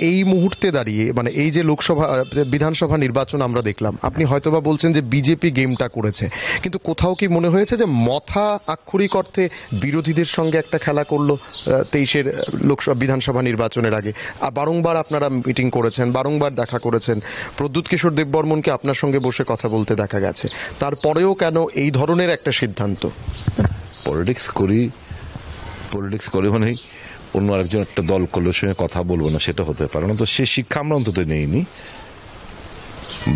এই মুহূর্তে দাঁড়িয়ে মানে এই যে লোকসভা বিধানসভা নির্বাচন আমরা দেখলাম, আপনি হয়তোবা বলছেন যে বিজেপি গেমটা করেছে, কিন্তু কোথাও কি মনে হয়েছে যে মথা আক্ষরিক অর্থে বিরোধীদের সঙ্গে একটা খেলা করলো 23-এর লোকসভা বিধানসভা নির্বাচনের আগে? বারংবার আপনারা মিটিং করেছেন, বারংবার দেখা করেছেন, প্রদ্যুৎ কিশোর দেববর্মনকে আপনার সঙ্গে বসে কথা বলতে দেখা গেছে, তারপরেও কেন এই ধরনের একটা সিদ্ধান্ত? পলিটিক্স করি মানেই অন্য আরেকজন একটা দল করলে সঙ্গে কথা বলবো না, সেটা হতে পারে না। তো সে শিক্ষা আমরা অন্তত নেইনি।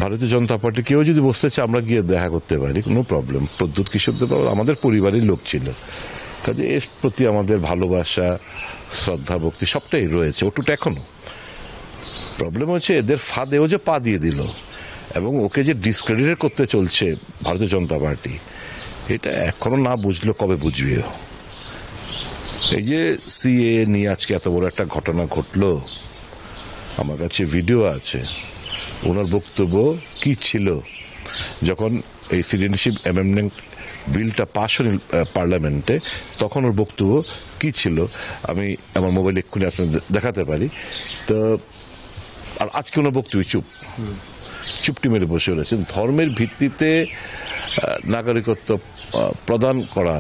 ভারতীয় জনতা পার্টি কেউ যদি বসতে চায় আমরা গিয়ে দেখা করতে পারি, কোনো প্রবলেম। প্রদ্যুৎ কিশোর দেব আমাদের পরিবারের লোক ছিল, কাজে এর প্রতি আমাদের ভালোবাসা, শ্রদ্ধা, ভক্তি সবটাই রয়েছে, ওটুটা এখনো। প্রবলেম হচ্ছে এদের ফাঁদেও যে পা দিয়ে দিল এবং ওকে যে ডিসক্রেডিট করতে চলছে ভারতীয় জনতা পার্টি, এটা এখনো না বুঝলো কবে বুঝবেও। এই যে সিএ নিয়ে আজকে এত বড় একটা ঘটনা ঘটলো, আমার কাছে ভিডিও আছে, ওনার বক্তব্য কি ছিল যখন এই সিটিজেনশিপ অ্যামেন্ডমেন্ট বিলটা পাশ হল পার্লামেন্টে, তখন ওর বক্তব্য কি ছিল আমি আমার মোবাইল এক্ষুনি আপনাদের দেখাতে পারি। তো আর আজকে ওনার বক্তব্য চুপটি মেরে বসে রয়েছেন। ধর্মের ভিত্তিতে নাগরিকত্ব প্রদান করা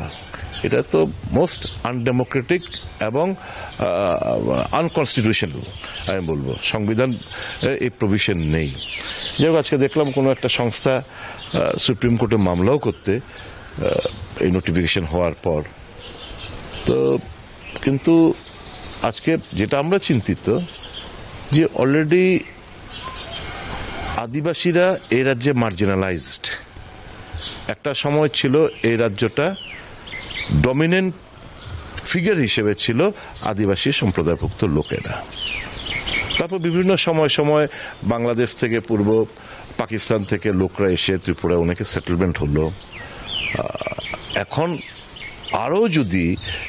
এটা তো মোস্ট আনডেমোক্রেটিক এবং আনকনস্টিটিউশনাল আমি বলবো। সংবিধান এই প্রভিশন নেই। যাই হোক, আজকে দেখলাম কোনো একটা সংস্থা সুপ্রিম কোর্টে মামলাও করতে এই নোটিফিকেশন হওয়ার পর। তো কিন্তু আজকে যেটা আমরা চিন্তিত যে অলরেডি আদিবাসীরা এই রাজ্যে মার্জিনালাইজড। একটা সময় ছিল এই রাজ্যটা ডমিনেন্ট ফিগার হিসেবে ছিল আদিবাসী সম্প্রদায়ভুক্ত লোকেরা। তারপর বিভিন্ন সময় বাংলাদেশ থেকে, পূর্ব পাকিস্তান থেকে লোকরা এসে ত্রিপুরায় অনেকে সেটেলমেন্ট হলো। এখন আরও যদি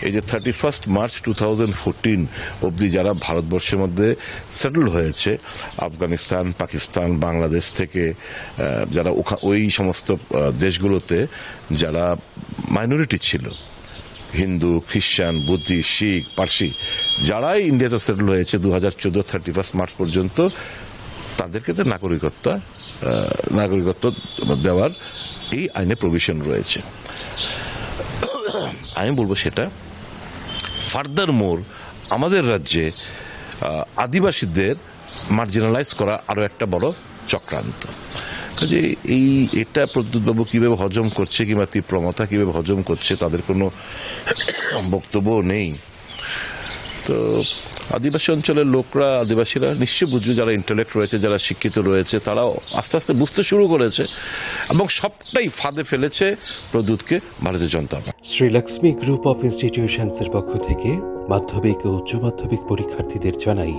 এই যে 31 মার্চ 2014 অবধি যারা ভারতবর্ষের মধ্যে সেটেল হয়েছে, আফগানিস্তান, পাকিস্তান, বাংলাদেশ থেকে যারা ওই সমস্ত দেশগুলোতে যারা মাইনরিটি ছিল, হিন্দু, খ্রিস্টান, বুদ্ধিস্ট, শিখ, পার্সি, যারাই ইন্ডিয়াতে সেটেল হয়েছে 2014 31 মার্চ পর্যন্ত, তাদেরকে তো নাগরিকত্ব দেওয়ার এই আইনে প্রভিশন রয়েছে। আমি বলবো সেটা ফার্দার মোর আমাদের রাজ্যে আদিবাসীদের মার্জিনালাইজ করা আরো একটা বড় চক্রান্ত। কাজে এটা প্রদ্যুৎবাবু কিভাবে হজম করছে কিংবা তীব্রমতা কিভাবে হজম করছে তাদের কোনো বক্তব্য নেই। তো আদিবাসী অঞ্চলের লোকরা, আদিবাসীরা নিশ্চয়ই বুঝবে, যারা ইন্টেলেক্ট রয়েছে, যারা শিক্ষিত রয়েছে, তারাও আস্তে আস্তে বুঝতে শুরু করেছে এবং সবটাই ফাঁদে ফেলেছে প্রদ্যুৎকে ভারতীয় জনতা পার্টি। শ্রীলক্ষ্মী গ্রুপ অফ ইনস্টিটিউশনসের পক্ষ থেকে মাধ্যমিক ও উচ্চ মাধ্যমিক পরীক্ষার্থীদের জানাই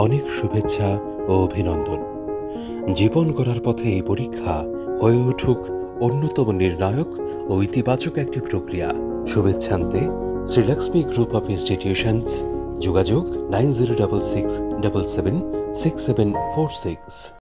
অনেক শুভেচ্ছা ও অভিনন্দন। জীবন গড়ার পথে এই পরীক্ষা হয়ে উঠুক অন্যতম নির্ণায়ক ও ইতিবাচক একটি প্রক্রিয়া। শুভেচ্ছান্তে শ্রীলক্ষ্মী গ্রুপ অফ ইনস্টিটিউশনস, যোগাযোগ 9066776746।